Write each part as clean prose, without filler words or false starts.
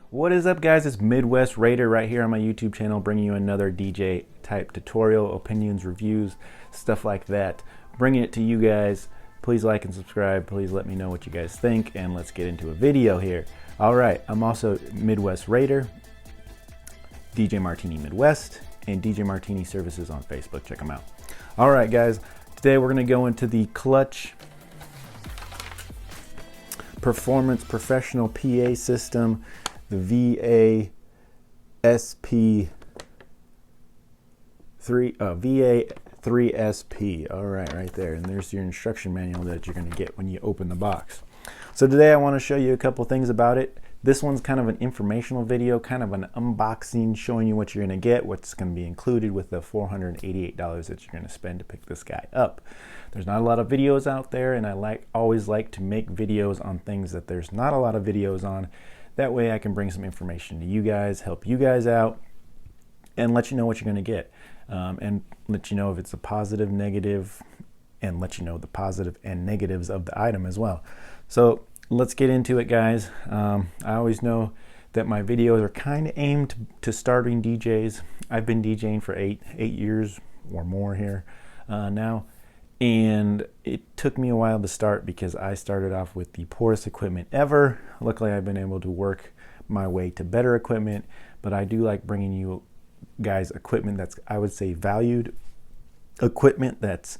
What is up, guys? It's Midwest Raider right here on my YouTube channel, bringing you another DJ type tutorial, opinions, reviews, stuff like that. Bringing it to you guys. Please like and subscribe. Please let me know what you guys think, and let's get into a video here. All right, I'm also Midwest Raider, DJ Martini Midwest, and DJ Martini Services on Facebook. Check them out. All right, guys. Today we're going to go into the Clutch Performance Professional PA System, the VA-3SP. VA-3SP. All right there. And there's your instruction manual that you're going to get when you open the box. So today I want to show you a couple things about it. This one's kind of an informational video, kind of an unboxing, showing you what you're going to get, what's going to be included with the $488 that you're going to spend to pick this guy up. There's not a lot of videos out there, and I always like to make videos on things that there's not a lot of videos on. That way I can bring some information to you guys, help you guys out, and let you know what you're going to get. And let you know if it's a positive, negative, and let you know the positive and negatives of the item as well. So let's get into it, guys. I always know that my videos are kind of aimed to starting DJs. I've been DJing for eight years or more here now, and it took me a while to start because I started off with the poorest equipment ever. Luckily, I've been able to work my way to better equipment, but I do like bringing you guys equipment that's, I would say, valued equipment that's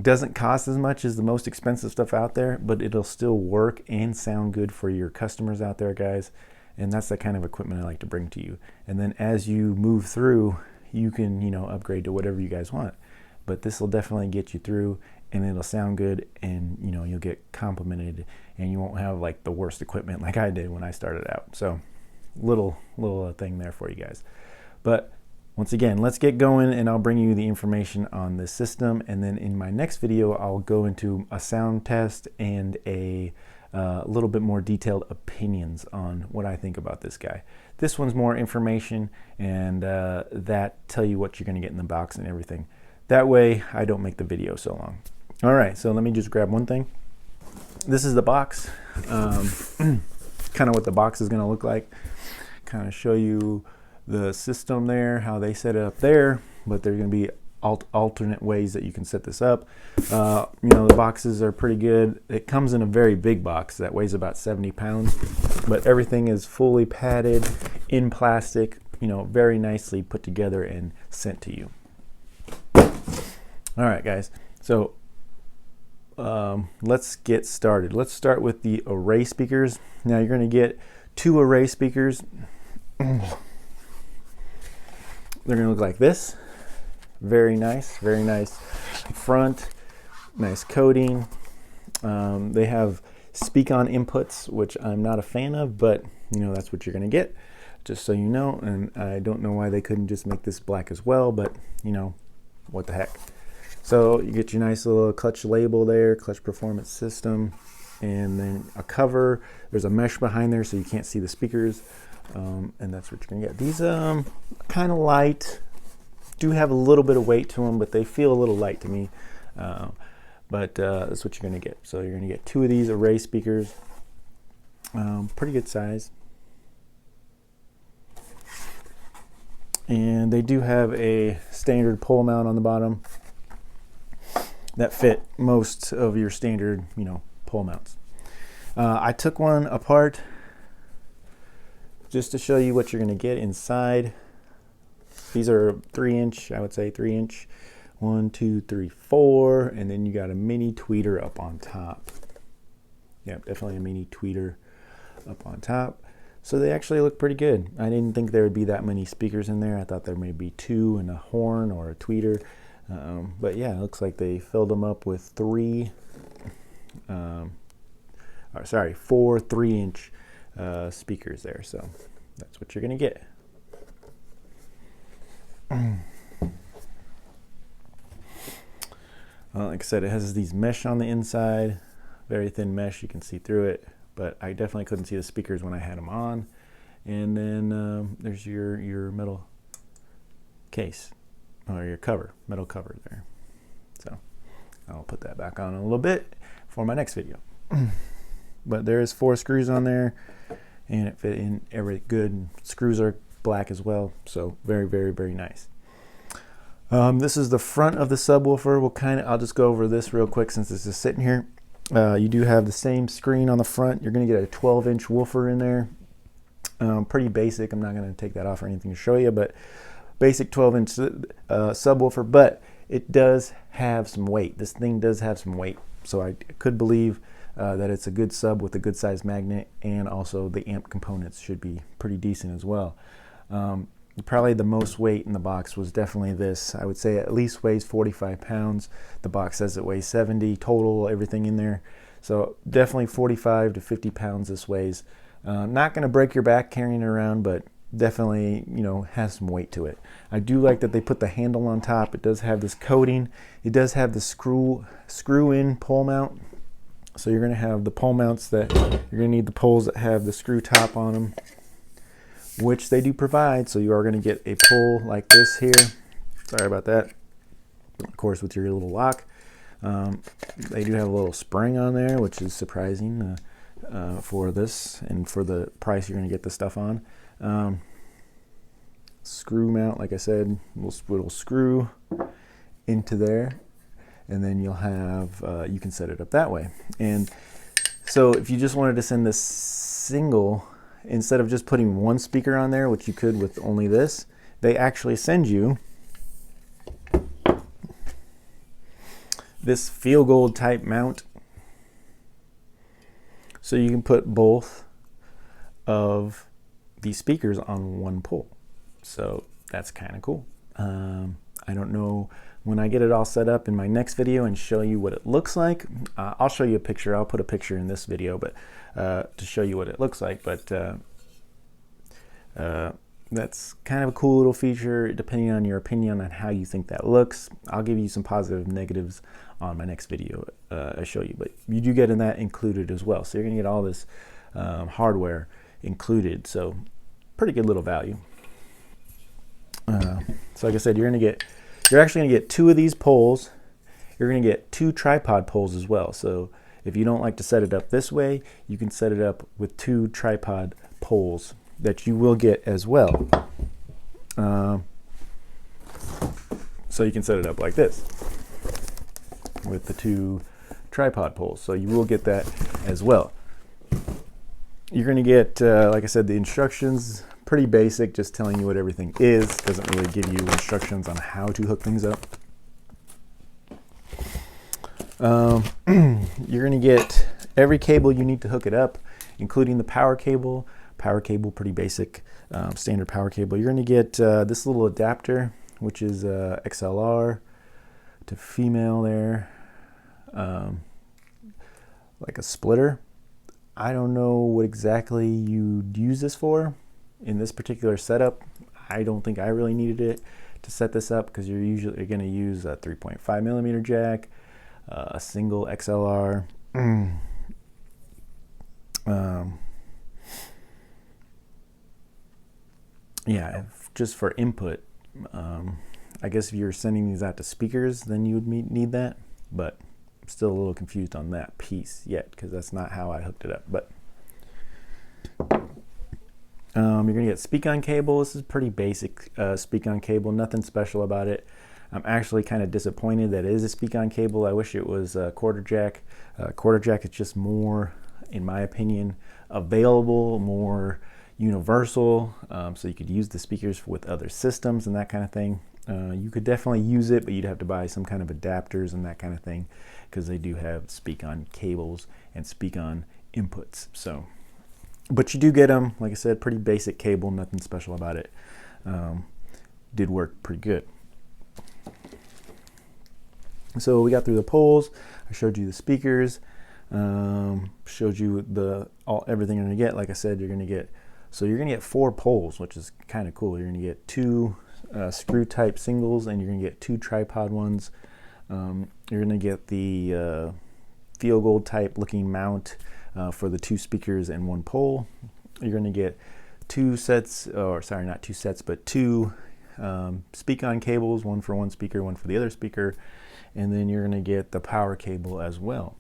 doesn't cost as much as the most expensive stuff out there, but it'll still work and sound good for your customers out there, guys. And that's the kind of equipment I like to bring to you. And then as you move through, you can, upgrade to whatever you guys want. But this will definitely get you through, and it'll sound good, and you'll get complimented, and you won't have like the worst equipment like I did when I started out. So little thing there for you guys. But once again, let's get going, and I'll bring you the information on this system, and then in my next video I'll go into a sound test and a little bit more detailed opinions on what I think about this guy. This one's more information, and that tell you what you're going to get in the box and everything. That way I don't make the video so long. All right, so let me just grab one thing. This is the box, kind of what the box is going to look like. Kind of show you the system there, how they set it up there, but there's going to be alternate ways that you can set this up. The boxes are pretty good. It comes in a very big box that weighs about 70 pounds, but everything is fully padded in plastic, very nicely put together and sent to you. All right, guys, so let's get started. Let's start with the array speakers. Now you're going to get 2 array speakers. They're going to look like this. Very nice front, nice coating. They have speak-on inputs, which I'm not a fan of, but that's what you're going to get, just so you know. And I don't know why they couldn't just make this black as well, but what the heck. So you get your nice little Clutch label there, Clutch Performance System, and then a cover. There's a mesh behind there so you can't see the speakers. And that's what you're gonna get. These kind of light, do have a little bit of weight to them, but they feel a little light to me. But that's what you're gonna get. So you're gonna get 2 of these array speakers, pretty good size, and they do have a standard pole mount on the bottom that fit most of your standard pole mounts. I took one apart just to show you what you're going to get inside. These are 3-inch, I would say 3-inch. 1, 2, 3, 4, and then you got a mini tweeter up on top. Yep, definitely a mini tweeter up on top. So they actually look pretty good. I didn't think there would be that many speakers in there. I thought there may be 2 and a horn or a tweeter. But yeah, it looks like they filled them up with 4 3-inch speakers there. So that's what you're gonna get. Like I said, it has these mesh on the inside, very thin mesh, you can see through it, but I definitely couldn't see the speakers when I had them on. And then there's your metal case, or your cover, metal cover there. So I'll put that back on a little bit for my next video. But there is 4 screws on there, and it fit in every good. And screws are black as well, so very, very, very nice. This is the front of the subwoofer. I'll just go over this real quick since this is sitting here. You do have the same screen on the front. You're going to get a 12-inch woofer in there. Pretty basic. I'm not going to take that off or anything to show you, but basic 12-inch subwoofer. But it does have some weight. This thing does have some weight, so I could believe that it's a good sub with a good size magnet, and also the amp components should be pretty decent as well. Probably the most weight in the box was definitely this. I would say at least weighs 45 pounds. The box says it weighs 70 total, everything in there. So definitely 45 to 50 pounds this weighs. Not going to break your back carrying it around, but definitely, you know, has some weight to it. I do like that they put the handle on top. It does have this coating. It does have the screw-in pole mount. So you're going to have the pole mounts that you're going to need the poles that have the screw top on them, which they do provide. So you are going to get a pole like this here. Sorry about that. Of course, with your little lock. They do have a little spring on there, which is surprising for this and for the price you're going to get this stuff on. Screw mount, like I said, will screw into there, and then you'll have, you can set it up that way. And so if you just wanted to send this single, instead of just putting one speaker on there, which you could with only this, they actually send you this feel gold type mount, so you can put both of these speakers on one pole. So that's kind of cool. I don't know, when I get it all set up in my next video and show you what it looks like, I'll show you a picture. I'll put a picture in this video, but to show you what it looks like. But that's kind of a cool little feature, depending on your opinion on how you think that looks. I'll give you some positive and negatives on my next video I show you, but you do get in that included as well. So you're gonna get all this hardware included, so pretty good little value. So like I said, you're actually gonna get 2 of these poles. You're gonna get 2 tripod poles as well. So if you don't like to set it up this way, you can set it up with 2 tripod poles that you will get as well. So you can set it up like this with the 2 tripod poles. So you will get that as well. You're going to get, like I said, the instructions, pretty basic, just telling you what everything is. Doesn't really give you instructions on how to hook things up. You're going to get every cable you need to hook it up, including the power cable. Power cable, pretty basic, standard power cable. You're going to get this little adapter, which is XLR to female there, like a splitter. I don't know what exactly you'd use this for in this particular setup. I don't think I really needed it to set this up, because you're usually going to use a 3.5 millimeter jack, a single XLR, yeah, just for input. I guess if you're sending these out to speakers, then you would need that, but I'm still a little confused on that piece yet, because that's not how I hooked it up. But you're gonna get speak-on cable. This is pretty basic speak-on cable, nothing special about it. I'm actually kind of disappointed that it is a speak-on cable. I wish it was a quarter jack. Quarter jack is just more, in my opinion, available, more universal, so you could use the speakers with other systems and that kind of thing. You could definitely use it, but you'd have to buy some kind of adapters and that kind of thing, because they do have speak-on cables and speak-on inputs. So, but you do get them, like I said, pretty basic cable, nothing special about it. Did work pretty good. So we got through the poles. I showed you the speakers. Showed you everything you're gonna get. Like I said, you're gonna get 4 poles, which is kind of cool. You're gonna get 2 screw type singles, and you're gonna get 2 tripod ones. You're gonna get the feel gold type looking mount for the 2 speakers and 1 pole. You're gonna get 2 sets, or sorry, not 2 sets, but 2 speak-on cables, one for one speaker, one for the other speaker, and then you're gonna get the power cable as well.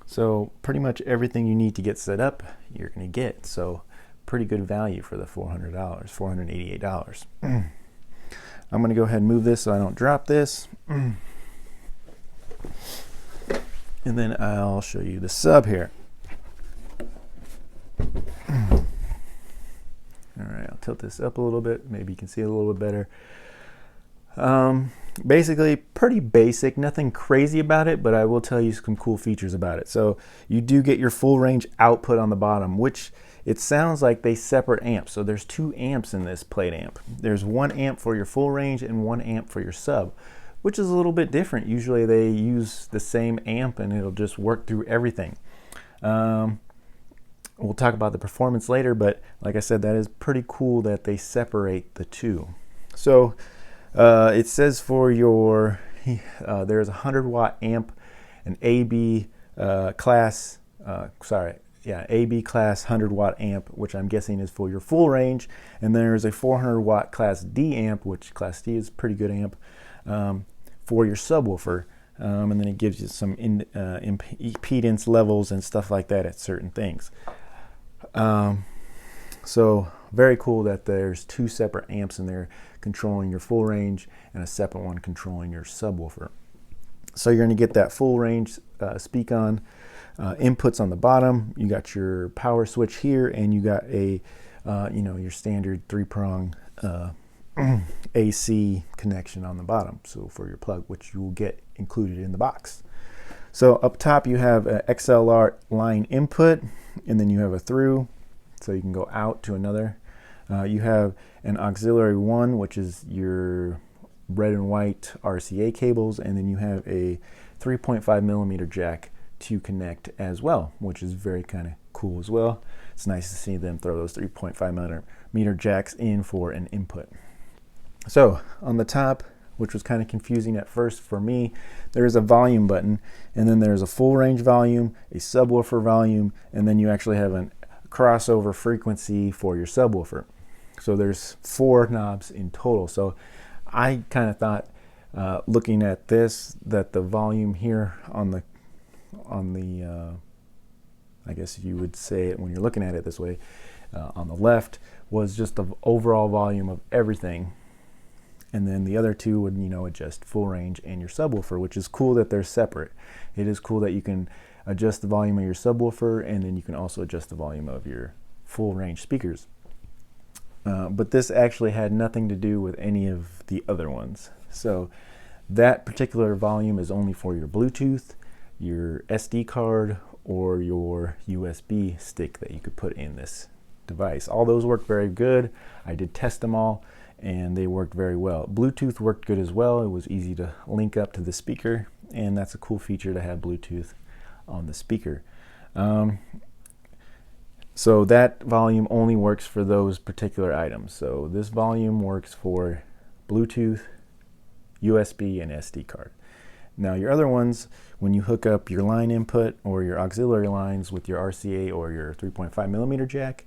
So pretty much everything you need to get set up, you're gonna get. So pretty good value for the $400, $488. I'm going to go ahead and move this so I don't drop this. And then I'll show you the sub here. All right, I'll tilt this up a little bit. Maybe you can see it a little bit better. Basically pretty basic, nothing crazy about it, but I will tell you some cool features about it. So you do get your full range output on the bottom, which it sounds like they separate amps. So there's 2 amps in this plate amp. There's 1 amp for your full range and 1 amp for your sub, which is a little bit different. Usually they use the same amp and it'll just work through everything. We'll talk about the performance later, but like I said, that is pretty cool that they separate the 2. So it says for your, there's a 100-watt amp, an AB class, AB class 100-watt amp, which I'm guessing is for your full range, and there's a 400-watt class D amp, which class D is a pretty good amp, for your subwoofer, and then it gives you some impedance levels and stuff like that at certain things. So very cool that there's 2 separate amps in there controlling your full range and a separate one controlling your subwoofer. So you're going to get that full range speak on inputs on the bottom. You got your power switch here, and you got a your standard 3-prong AC connection on the bottom, so for your plug, which you will get included in the box. So up top you have an XLR line input, and then you have a through, so you can go out to another. You have an auxiliary 1, which is your red and white RCA cables, and then you have a 3.5 millimeter jack to connect as well, which is very kind of cool as well. It's nice to see them throw those 3.5 millimeter jacks in for an input. So on the top, which was kind of confusing at first for me, there's a volume button, and then there's a full range volume, a subwoofer volume, and then you actually have a crossover frequency for your subwoofer. So there's 4 knobs in total. So I kind of thought, looking at this, that the volume here on the I guess you would say it when you're looking at it this way, on the left was just the overall volume of everything, and then the other 2 would adjust full range and your subwoofer, which is cool that they're separate. It is cool that you can adjust the volume of your subwoofer, and then you can also adjust the volume of your full range speakers. But this actually had nothing to do with any of the other ones. So that particular volume is only for your Bluetooth, your SD card, or your USB stick that you could put in this device. All those work very good. I did test them all, and they worked very well. Bluetooth worked good as well. It was easy to link up to the speaker, and that's a cool feature to have Bluetooth on the speaker. So that volume only works for those particular items. So this volume works for Bluetooth, USB, and SD card. Now your other ones, when you hook up your line input or your auxiliary lines with your RCA or your 3.5 millimeter jack,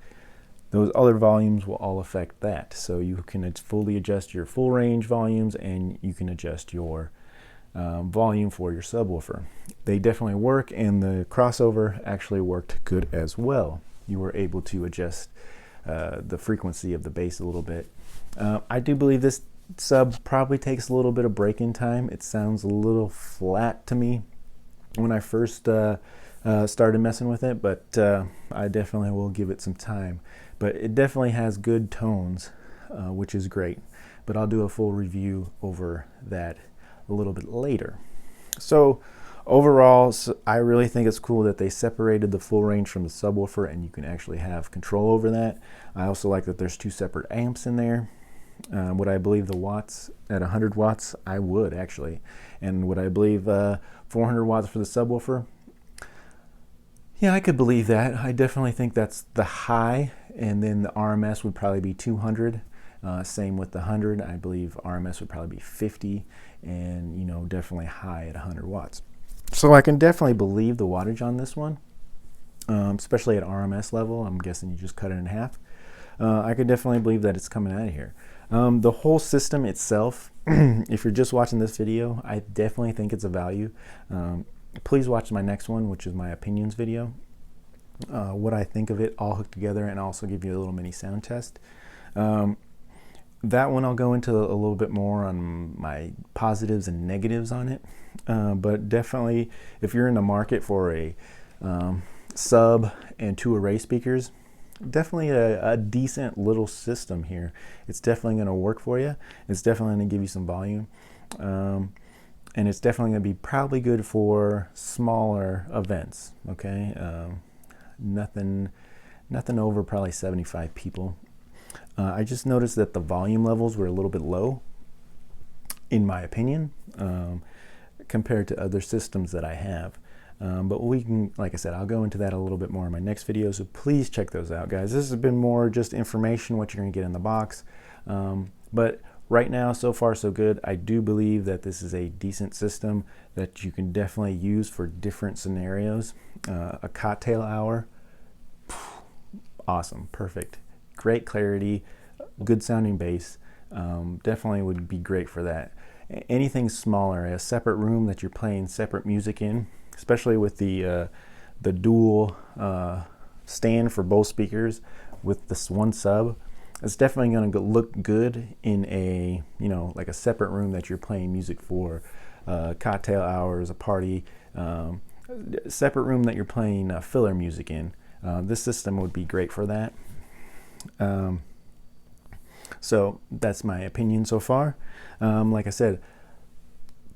those other volumes will all affect that. So you can fully adjust your full range volumes, and you can adjust your volume for your subwoofer. They definitely work, and the crossover actually worked good as well. You were able to adjust the frequency of the bass a little bit. I do believe this sub probably takes a little bit of break-in time. It sounds a little flat to me when I first started messing with it, but I definitely will give it some time. But it definitely has good tones, which is great. But I'll do a full review over that a little bit later. So overall, I really think it's cool that they separated the full range from the subwoofer, and you can actually have control over that. I also like that there's 2 separate amps in there. Would I believe the watts at 100 watts? I would, actually. And would I believe 400 watts for the subwoofer? Yeah, I could believe that. I definitely think that's the high, and then the RMS would probably be 200. Same with the 100. I believe RMS would probably be 50, and definitely high at 100 watts. So I can definitely believe the wattage on this one, especially at RMS level. I'm guessing you just cut it in half. I could definitely believe that it's coming out of here. The whole system itself, if you're just watching this video, I definitely think it's a value. Please watch my next one, which is my opinions video. what I think of it all hooked together, and also give you a little mini sound test. That one I'll go into a little bit more on my positives and negatives on it. But definitely, if you're in the market for a sub and 2 array speakers, definitely a decent little system here. It's definitely going to work for you. It's definitely going to give you some volume. And it's definitely going to be probably good for smaller events, okay? Nothing over probably 75 people. I just noticed that the volume levels were a little bit low, in my opinion, compared to other systems that I have. But we can, like I said, I'll go into that a little bit more in my next video, so please check those out, guys. This has been more just information, what you're going to get in the box. But right now, so far so good. I do believe that this is a decent system that you can definitely use for different scenarios. A cocktail hour, awesome, perfect. Great clarity, good sounding bass, definitely would be great for that. Anything smaller, a separate room that you're playing separate music in, especially with the dual stand for both speakers with this one sub, it's definitely going to look good in a, you know, like a separate room that you're playing music for, cocktail hours, a party, separate room that you're playing filler music in. This system would be great for that. So that's my opinion so far. Like I said,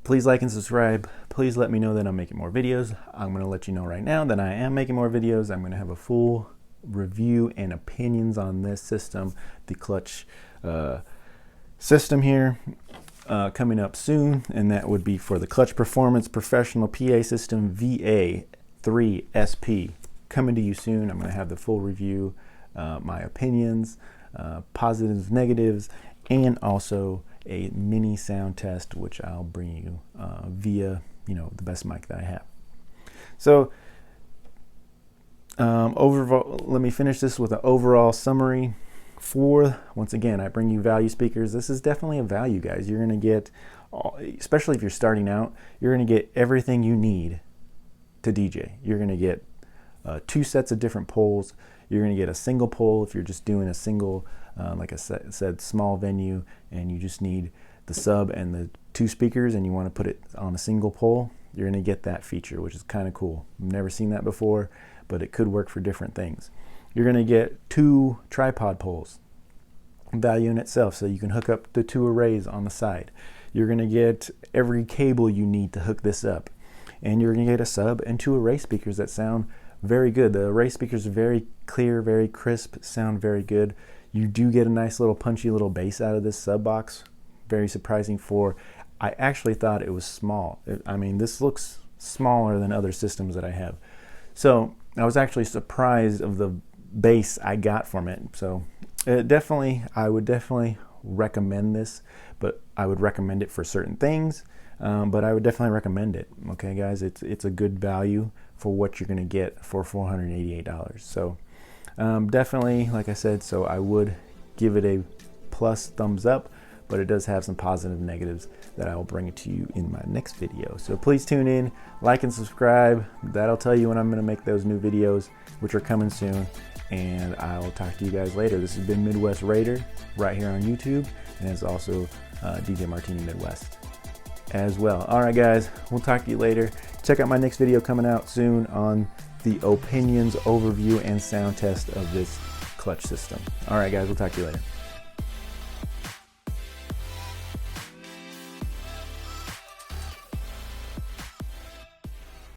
please like and subscribe. Please let me know that I'm making more videos. I'm going to let you know right now that I am making more videos. I'm going to have a full review and opinions on this system, the clutch system here, coming up soon, and that would be for the Clutch Performance Professional PA System VA-3SP, coming to you soon. I'm going to have the full review, my opinions, positives, negatives, and also a mini sound test, which I'll bring you via, you know, the best mic that I have. So overall, let me finish this with an overall summary. Once again, I bring you value speakers. This is definitely a value, guys. You're going to get, especially if you're starting out, you're going to get everything you need to DJ. You're going to get 2 sets of different poles. You're going to get a single pole if you're just doing a single, like I said, small venue, and you just need the sub and the 2 speakers, and you want to put it on a single pole. You're going to get that feature, which is kind of cool. I've never seen that before, but it could work for different things. You're going to get 2 tripod poles, value in itself, so you can hook up the 2 arrays on the side. You're going to get every cable you need to hook this up, and you're going to get a sub and 2 array speakers that sound very good. The array speakers are very clear, very crisp, sound very good. You do get a nice little punchy little bass out of this sub box. Very surprising for, I actually thought it was small. I mean, this looks smaller than other systems that I have. So I was actually surprised of the bass I got from it. So I would definitely recommend this, but I would recommend it for certain things. But I would definitely recommend it. Okay, guys, it's a good value for what you're going to get for $488. So definitely, like I said, so I would give it a plus thumbs up, but it does have some positive negatives that I will bring to you in my next video. So please tune in, like and subscribe. That'll tell you when I'm going to make those new videos, which are coming soon. And I'll talk to you guys later. This has been Midwest Raider right here on YouTube, and it's also DJ Martini Midwest as well. All right, guys, we'll talk to you later. Check out my next video coming out soon on the opinions, overview, and sound test of this clutch system. All right, guys, we'll talk to you later.